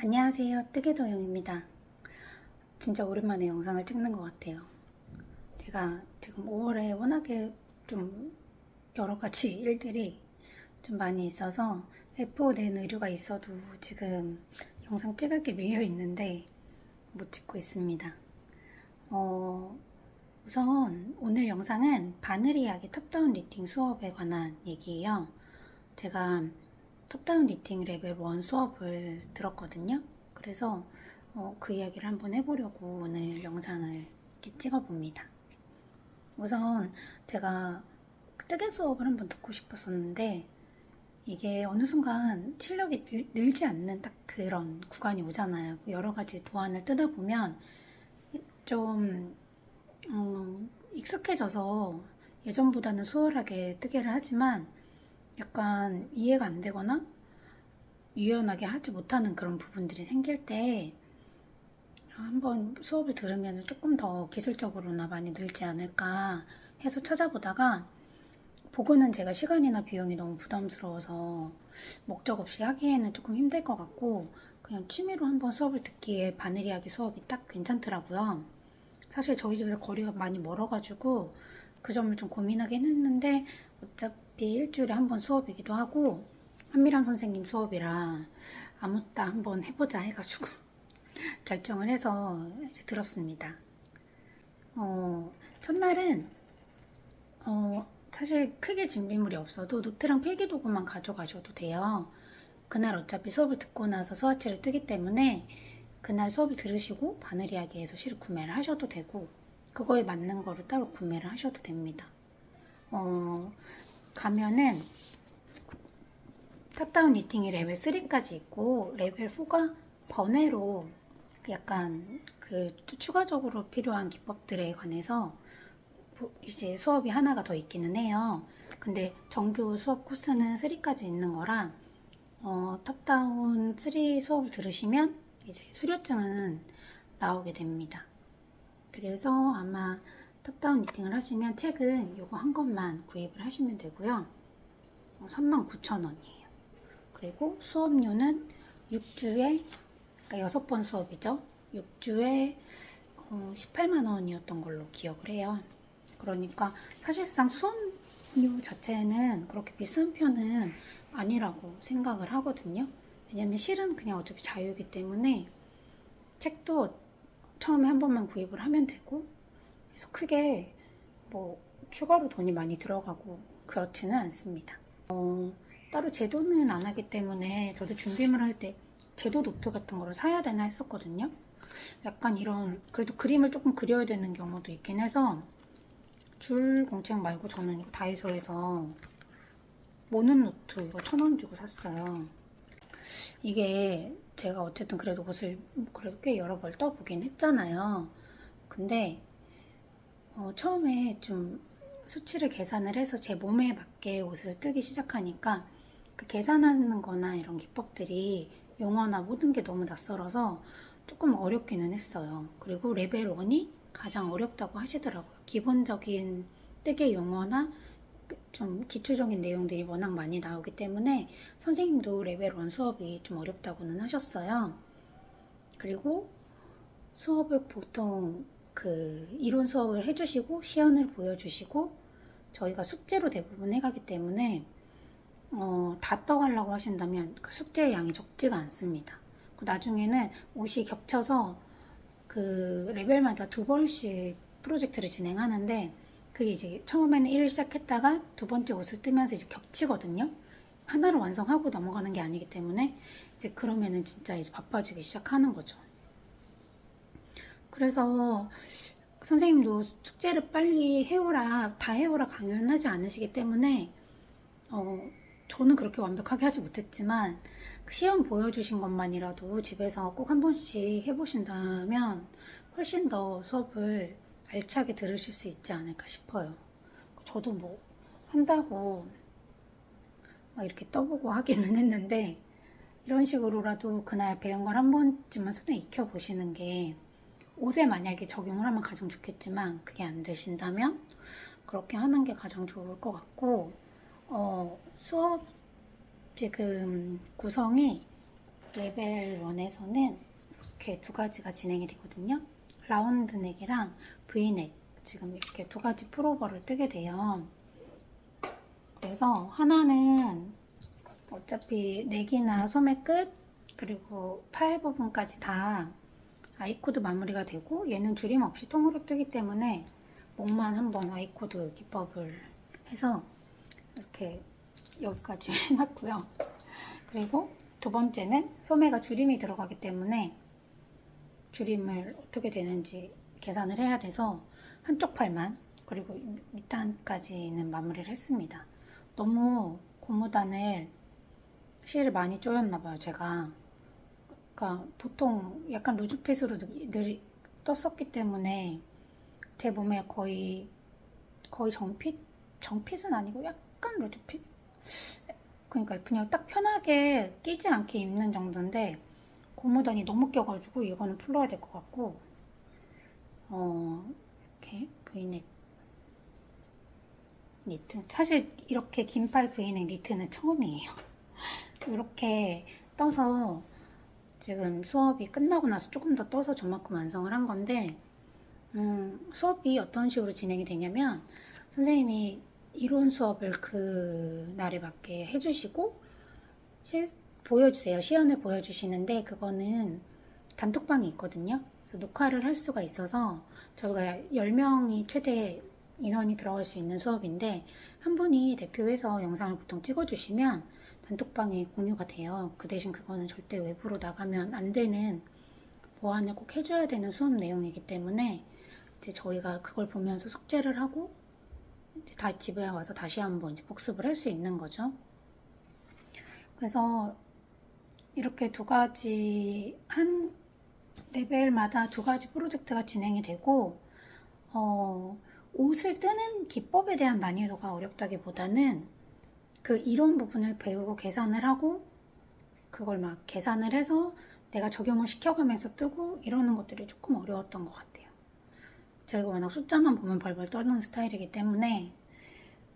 안녕하세요. 뜨개도영입니다. 진짜 오랜만에 영상을 찍는 것 같아요. 제가 지금 5월에 워낙에 좀 여러가지 일들이 좀 많이 있어서 F5 낸 의류가 있어도 지금 영상 찍을 게 밀려 있는데 못 찍고 있습니다. 우선 오늘 영상은 바늘 이야기 탑다운 리팅 수업에 관한 얘기예요. 제가 톱다운 리팅 레벨 1 수업을 들었거든요. 그래서 그 이야기를 한번 해보려고 오늘 영상을 이렇게 찍어봅니다. 우선 제가 뜨개 수업을 한번 듣고 싶었었는데 이게 어느 순간 실력이 늘지 않는 딱 그런 구간이 오잖아요. 여러 가지 도안을 뜨다 보면 좀 익숙해져서 예전보다는 수월하게 뜨개를 하지만 약간 이해가 안 되거나 유연하게 하지 못하는 그런 부분들이 생길 때 한번 수업을 들으면 조금 더 기술적으로나 많이 늘지 않을까 해서 찾아보다가 보고는 제가 시간이나 비용이 너무 부담스러워서 목적 없이 하기에는 조금 힘들 것 같고 그냥 취미로 한번 수업을 듣기에 바늘 이야기 수업이 딱 괜찮더라고요. 사실 저희 집에서 거리가 많이 멀어가지고 그 점을 좀 고민하긴 했는데 어차피 일주일에 한 번 수업이기도 하고 한미란 선생님 수업이라 아무따 한번 해보자 해가지고 결정을 해서 이제 들었습니다. 첫날은 사실 크게 준비물이 없어도 노트랑 필기도구만 가져가셔도 돼요. 그날 어차피 수업을 듣고 나서 수화치를 뜨기 때문에 그날 수업을 들으시고 바늘 이야기에서 실을 구매를 하셔도 되고 그거에 맞는 거를 따로 구매를 하셔도 됩니다. 가면은 탑다운 리팅이 레벨 3까지 있고 레벨 4가 번외로 약간 그 추가적으로 필요한 기법들에 관해서 이제 수업이 하나가 더 있기는 해요. 근데 정규 수업 코스는 3까지 있는 거라 탑다운 3 수업을 들으시면 이제 수료증은 나오게 됩니다. 그래서 아마 탑다운 리팅을 하시면 책은 요거 한 것만 구입을 하시면 되고요. 39,000원이에요. 그리고 수업료는 6주에, 그러니까 6번 수업이죠. 6주에 18만 원이었던 걸로 기억을 해요. 그러니까 사실상 수업료 자체는 그렇게 비싼 편은 아니라고 생각을 하거든요. 왜냐면 실은 그냥 어차피 자유이기 때문에 책도 처음에 한 번만 구입을 하면 되고 그래서 크게 뭐 추가로 돈이 많이 들어가고 그렇지는 않습니다. 따로 제도는 안 하기 때문에 저도 준비물 할 때 제도 노트 같은 거를 사야 되나 했었거든요. 약간 이런 그래도 그림을 조금 그려야 되는 경우도 있긴 해서 줄 공책 말고 저는 이거 다이소에서 모는 노트 이거 1,000원 주고 샀어요. 이게 제가 어쨌든 그래도 옷을 그래도 꽤 여러 벌 떠보긴 했잖아요. 근데 처음에 좀 수치를 계산을 해서 제 몸에 맞게 옷을 뜨기 시작하니까 그 계산하는 거나 이런 기법들이 용어나 모든 게 너무 낯설어서 조금 어렵기는 했어요. 그리고 레벨 1이 가장 어렵다고 하시더라고요. 기본적인 뜨개 용어나 좀 기초적인 내용들이 워낙 많이 나오기 때문에 선생님도 레벨 1 수업이 좀 어렵다고는 하셨어요. 그리고 수업을 보통 그 이론 수업을 해주시고 시연을 보여주시고 저희가 숙제로 대부분 해가기 때문에 다 떠가려고 하신다면 그 숙제의 양이 적지가 않습니다. 나중에는 옷이 겹쳐서 그 레벨마다 2번씩 프로젝트를 진행하는데 그게 이제 처음에는 1을 시작했다가 두 번째 옷을 뜨면서 이제 겹치거든요. 하나를 완성하고 넘어가는 게 아니기 때문에 이제 그러면은 진짜 이제 바빠지기 시작하는 거죠. 그래서 선생님도 숙제를 빨리 해오라, 다 해오라 강요는 하지 않으시기 때문에 저는 그렇게 완벽하게 하지 못했지만 시험 보여주신 것만이라도 집에서 꼭 한 번씩 해보신다면 훨씬 더 수업을 알차게 들으실 수 있지 않을까 싶어요. 저도 뭐 한다고 막 이렇게 떠보고 하기는 했는데 이런 식으로라도 그날 배운 걸 한 번쯤은 손에 익혀보시는 게 옷에 만약에 적용을 하면 가장 좋겠지만 그게 안 되신다면 그렇게 하는 게 가장 좋을 것 같고 수업 지금 구성이 레벨 1에서는 이렇게 두 가지가 진행이 되거든요. 라운드 넥이랑 V넥 지금 이렇게 두 가지 풀오버를 뜨게 돼요. 그래서 하나는 어차피 넥이나 소매 끝 그리고 팔 부분까지 다 아이코드 마무리가 되고 얘는 줄임 없이 통으로 뜨기 때문에 목만 한번 아이코드 기법을 해서 이렇게 여기까지 해놨고요. 그리고 두 번째는 소매가 줄임이 들어가기 때문에 줄임을 어떻게 되는지 계산을 해야 돼서 한쪽 팔만 그리고 밑단까지는 마무리를 했습니다. 너무 고무단을 실을 많이 조였나봐요 제가. 그러니까 보통 약간 루즈핏으로 늘 떴었기 때문에 제 몸에 거의 정핏은 아니고 약간 루즈핏? 그러니까 그냥 딱 편하게 끼지 않게 입는 정도인데 고무단이 너무 껴가지고 이거는 풀러야 될 것 같고 이렇게 브이넥 니트 사실 이렇게 긴팔 브이넥 니트는 처음이에요. 이렇게 떠서 지금 수업이 끝나고 나서 조금 더 떠서 저만큼 완성을 한 건데 수업이 어떤 식으로 진행이 되냐면 선생님이 이론 수업을 그 날에 맞게 해주시고 보여주세요. 시연을 보여주시는데 그거는 단톡방이 있거든요. 그래서 녹화를 할 수가 있어서 저희가 10명이 최대 인원이 들어갈 수 있는 수업인데 한 분이 대표해서 영상을 보통 찍어주시면 단톡방에 공유가 돼요. 그 대신 그거는 절대 외부로 나가면 안 되는 보안을 꼭 해줘야 되는 수업 내용이기 때문에 이제 저희가 그걸 보면서 숙제를 하고 이제 다 집에 와서 다시 한번 이제 복습을 할 수 있는 거죠. 그래서 이렇게 두 가지 한 레벨마다 두 가지 프로젝트가 진행이 되고 옷을 뜨는 기법에 대한 난이도가 어렵다기보다는 그 이론 부분을 배우고 계산을 하고 그걸 막 계산을 해서 내가 적용을 시켜가면서 뜨고 이러는 것들이 조금 어려웠던 것 같아요. 제가 워낙 숫자만 보면 벌벌 떠는 스타일이기 때문에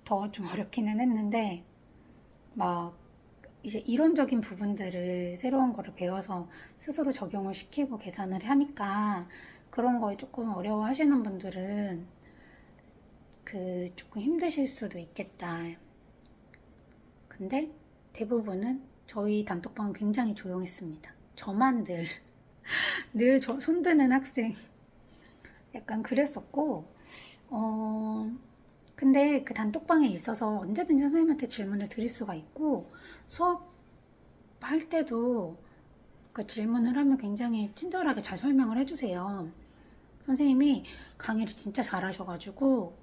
더 좀 어렵기는 했는데 막 이제 이론적인 부분들을 새로운 거를 배워서 스스로 적용을 시키고 계산을 하니까 그런 거에 조금 어려워 하시는 분들은 조금 힘드실 수도 있겠다. 근데 대부분은 저희 단톡방은 굉장히 조용했습니다. 저만 늘 손드는 학생 약간 그랬었고 근데 그 단톡방에 있어서 언제든지 선생님한테 질문을 드릴 수가 있고 수업할 때도 그 질문을 하면 굉장히 친절하게 잘 설명을 해주세요. 선생님이 강의를 진짜 잘하셔가지고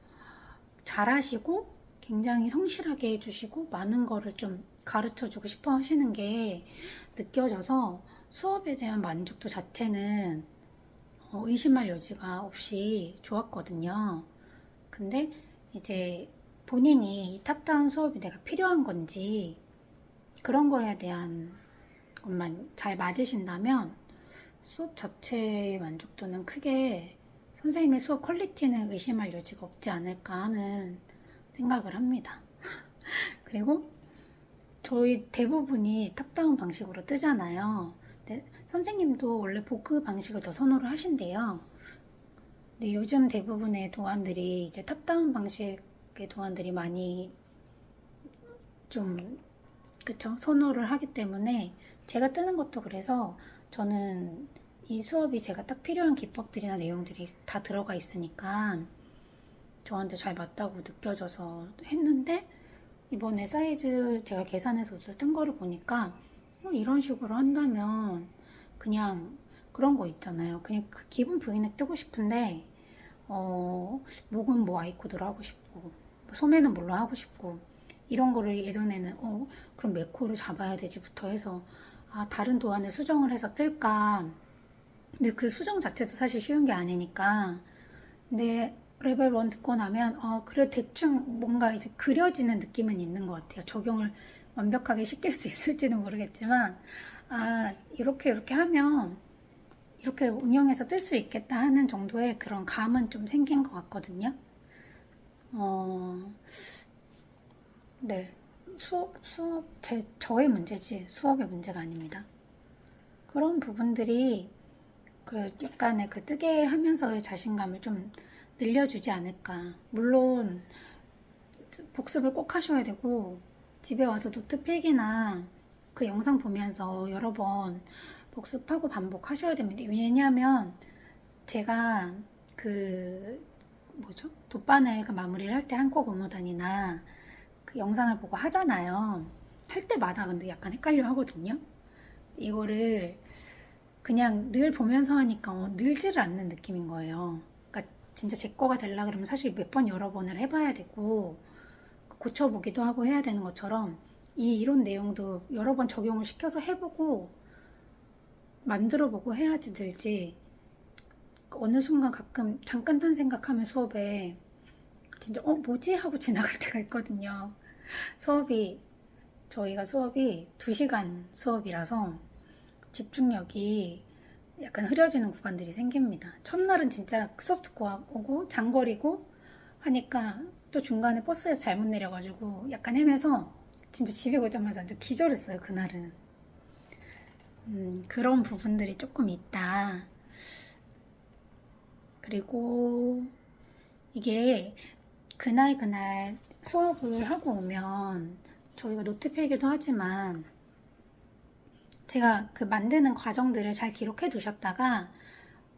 잘하시고 굉장히 성실하게 해주시고 많은 거를 좀 가르쳐주고 싶어 하시는 게 느껴져서 수업에 대한 만족도 자체는 의심할 여지가 없이 좋았거든요. 근데 이제 본인이 이 탑다운 수업이 내가 필요한 건지 그런 거에 대한 것만 잘 맞으신다면 수업 자체의 만족도는 크게 선생님의 수업 퀄리티는 의심할 여지가 없지 않을까 하는 생각을 합니다. 그리고 저희 대부분이 탑다운 방식으로 뜨잖아요. 근데 선생님도 원래 보크 방식을 더 선호를 하신대요. 근데 요즘 대부분의 도안들이 이제 탑다운 방식의 도안들이 많이 좀 그쵸? 선호를 하기 때문에 제가 뜨는 것도 그래서 저는 이 수업이 제가 딱 필요한 기법들이나 내용들이 다 들어가 있으니까 저한테 잘 맞다고 느껴져서 했는데 이번에 사이즈 제가 계산해서 옷을 뜬 거를 보니까 이런 식으로 한다면 그냥 그런 거 있잖아요. 그냥 그 기본 브이넥 뜨고 싶은데 목은 뭐 아이코드로 하고 싶고 소매는 뭘로 하고 싶고 이런 거를 예전에는 그럼 매코를 잡아야 되지부터 해서 다른 도안을 수정을 해서 뜰까. 근데 그 수정 자체도 사실 쉬운 게 아니니까. 근데 레벨 1 듣고 나면 그래 대충 뭔가 이제 그려지는 느낌은 있는 것 같아요. 적용을 완벽하게 시킬 수 있을지는 모르겠지만 이렇게 하면 이렇게 운영해서 뜰 수 있겠다 하는 정도의 그런 감은 좀 생긴 것 같거든요. 네. 저의 문제지 수업의 문제가 아닙니다. 그런 부분들이 그 약간의 그 뜨게 하면서의 자신감을 좀 늘려주지 않을까. 물론 복습을 꼭 하셔야 되고 집에 와서 노트 필기나 그 영상 보면서 여러 번 복습하고 반복하셔야 됩니다. 왜냐하면 제가 그 뭐죠? 돗바늘 그 마무리를 할 때 한국 응모단이나 그 영상을 보고 하잖아요. 할 때마다 근데 약간 헷갈려 하거든요. 이거를 그냥 늘 보면서 하니까 늘지를 않는 느낌인 거예요. 그러니까 진짜 제 거가 되려 그러면 사실 몇 번 여러 번을 해봐야 되고 고쳐보기도 하고 해야 되는 것처럼 이 이론 내용도 여러 번 적용을 시켜서 해보고 만들어보고 해야지 늘지. 어느 순간 가끔 잠깐 딴 생각하면 수업에 진짜 뭐지? 하고 지나갈 때가 있거든요. 저희가 수업이 2시간 수업이라서 집중력이 약간 흐려지는 구간들이 생깁니다. 첫날은 진짜 수업 듣고 오고 장거리고 하니까 또 중간에 버스에서 잘못 내려가지고 약간 헤매서 진짜 집에 오자마자 완전 기절했어요, 그날은. 그런 부분들이 조금 있다. 그리고 이게 그날 수업을 하고 오면 저희가 노트 필기도 하지만 제가 그 만드는 과정들을 잘 기록해 두셨다가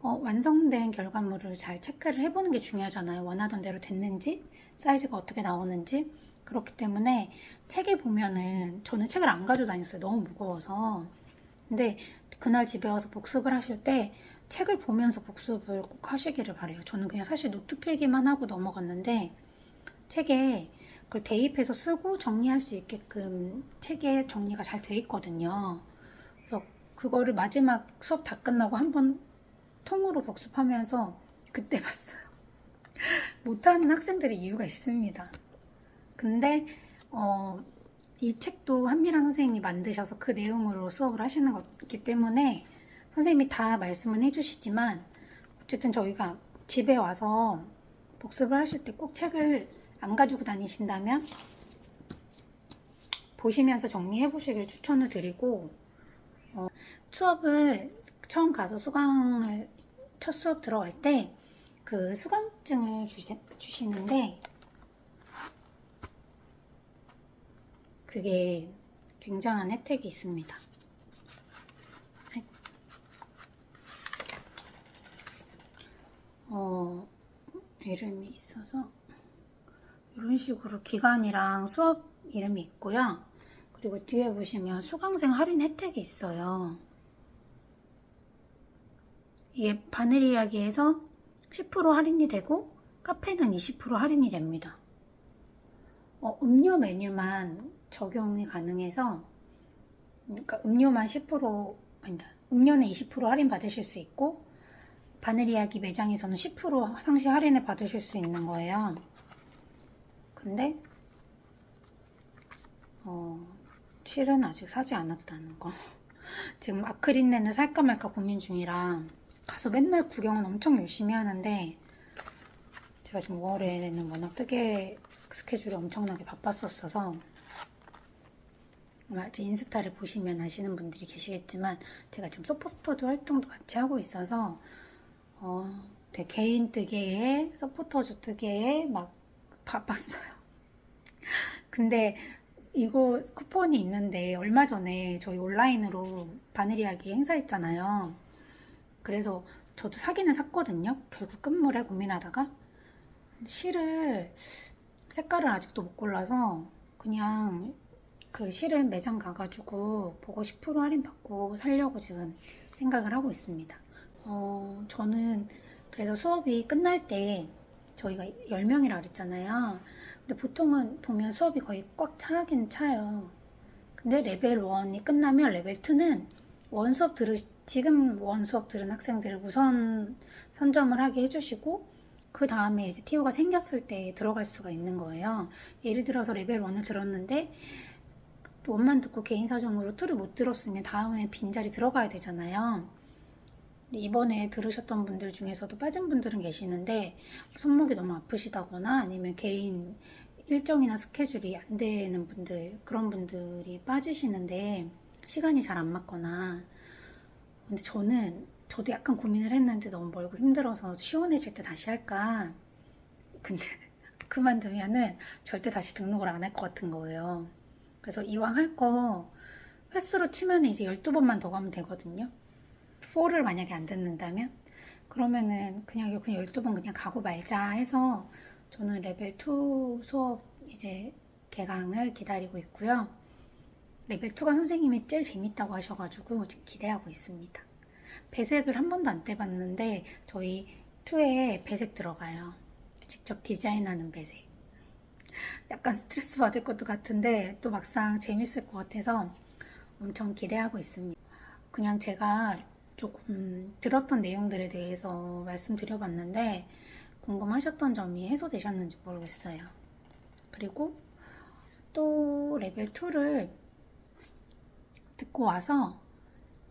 완성된 결과물을 잘 체크를 해보는 게 중요하잖아요. 원하던 대로 됐는지, 사이즈가 어떻게 나오는지. 그렇기 때문에 책에 보면은 저는 책을 안 가지고 다녔어요. 너무 무거워서. 근데 그날 집에 와서 복습을 하실 때 책을 보면서 복습을 꼭 하시기를 바래요. 저는 그냥 사실 노트 필기만 하고 넘어갔는데 책에 그걸 대입해서 쓰고 정리할 수 있게끔 책에 정리가 잘 돼 있거든요. 그래서 그거를 마지막 수업 다 끝나고 한번 통으로 복습하면서 그때 봤어요. 못하는 학생들의 이유가 있습니다. 근데 이 책도 한미란 선생님이 만드셔서 그 내용으로 수업을 하시는 거기 때문에 선생님이 다 말씀은 해주시지만 어쨌든 저희가 집에 와서 복습을 하실 때 꼭 책을 안 가지고 다니신다면 보시면서 정리해 보시길 추천을 드리고 수업을 처음 가서 수강을 첫 수업 들어갈 때 그 수강증을 주시는데 그게 굉장한 혜택이 있습니다. 이름이 있어서 이런 식으로 기간이랑 수업 이름이 있고요. 그리고 뒤에 보시면 수강생 할인 혜택이 있어요. 이게 바늘 이야기에서 10% 할인이 되고 카페는 20% 할인이 됩니다. 음료 메뉴만 적용이 가능해서 그러니까 음료만 10% 아니다. 음료는 20% 할인 받으실 수 있고 바늘 이야기 매장에서는 10% 상시 할인을 받으실 수 있는 거예요. 근데 실은 아직 사지 않았다는 거. 지금 아크릴렌을 살까 말까 고민 중이라 가서 맨날 구경은 엄청 열심히 하는데 제가 지금 5월에는 워낙 뜨개 스케줄이 엄청나게 바빴었어서 아마 제 인스타를 보시면 아시는 분들이 계시겠지만 제가 지금 서포터즈 활동도 같이 하고 있어서 개인 뜨개에 서포터즈 뜨개에 막 바빴어요. 근데 이거 쿠폰이 있는데 얼마 전에 저희 온라인으로 바늘 이야기 행사했잖아요. 그래서 저도 사기는 샀거든요. 결국 끝물에 고민하다가 실을 색깔을 아직도 못 골라서 그냥 그 실은 매장 가가지고 보고 10% 할인 받고 살려고 지금 생각을 하고 있습니다. 저는 그래서 수업이 끝날 때 저희가 10명이라 그랬잖아요. 근데 보통은 보면 수업이 거의 꽉 차긴 차요. 근데 레벨 1이 끝나면 레벨 2는 지금 원 수업 들은 학생들을 우선 선점을 하게 해주시고 그 다음에 이제 TO가 생겼을 때 들어갈 수가 있는 거예요. 예를 들어서 레벨 1을 들었는데 원만 듣고 개인 사정으로 2를 못 들었으면 다음에 빈자리 들어가야 되잖아요. 이번에 들으셨던 분들 중에서도 빠진 분들은 계시는데 손목이 너무 아프시다거나 아니면 개인 일정이나 스케줄이 안 되는 분들, 그런 분들이 빠지시는데 시간이 잘 안 맞거나 근데 저도 약간 고민을 했는데 너무 멀고 힘들어서 시원해질 때 다시 할까. 근데 그만두면은 절대 다시 등록을 안 할 것 같은 거예요. 그래서 이왕 할 거 횟수로 치면 이제 12번만 더 가면 되거든요. 4를 만약에 안 듣는다면 그러면은 그냥 12번 그냥 가고 말자 해서 저는 레벨 2 수업 이제 개강을 기다리고 있고요. 레벨 2가 선생님이 제일 재밌다고 하셔가지고 지금 기대하고 있습니다. 배색을 한 번도 안 떼봤는데 저희 2에 배색 들어가요. 직접 디자인하는 배색. 약간 스트레스 받을 것도 같은데 또 막상 재밌을 것 같아서 엄청 기대하고 있습니다. 그냥 제가 조금 들었던 내용들에 대해서 말씀드려봤는데 궁금하셨던 점이 해소되셨는지 모르겠어요. 그리고 또 레벨 2를 듣고 와서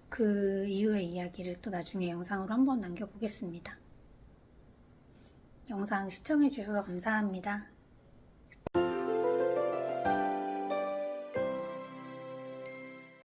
그 이후의 이야기를 또 나중에 영상으로 한번 남겨보겠습니다. 영상 시청해주셔서 감사합니다.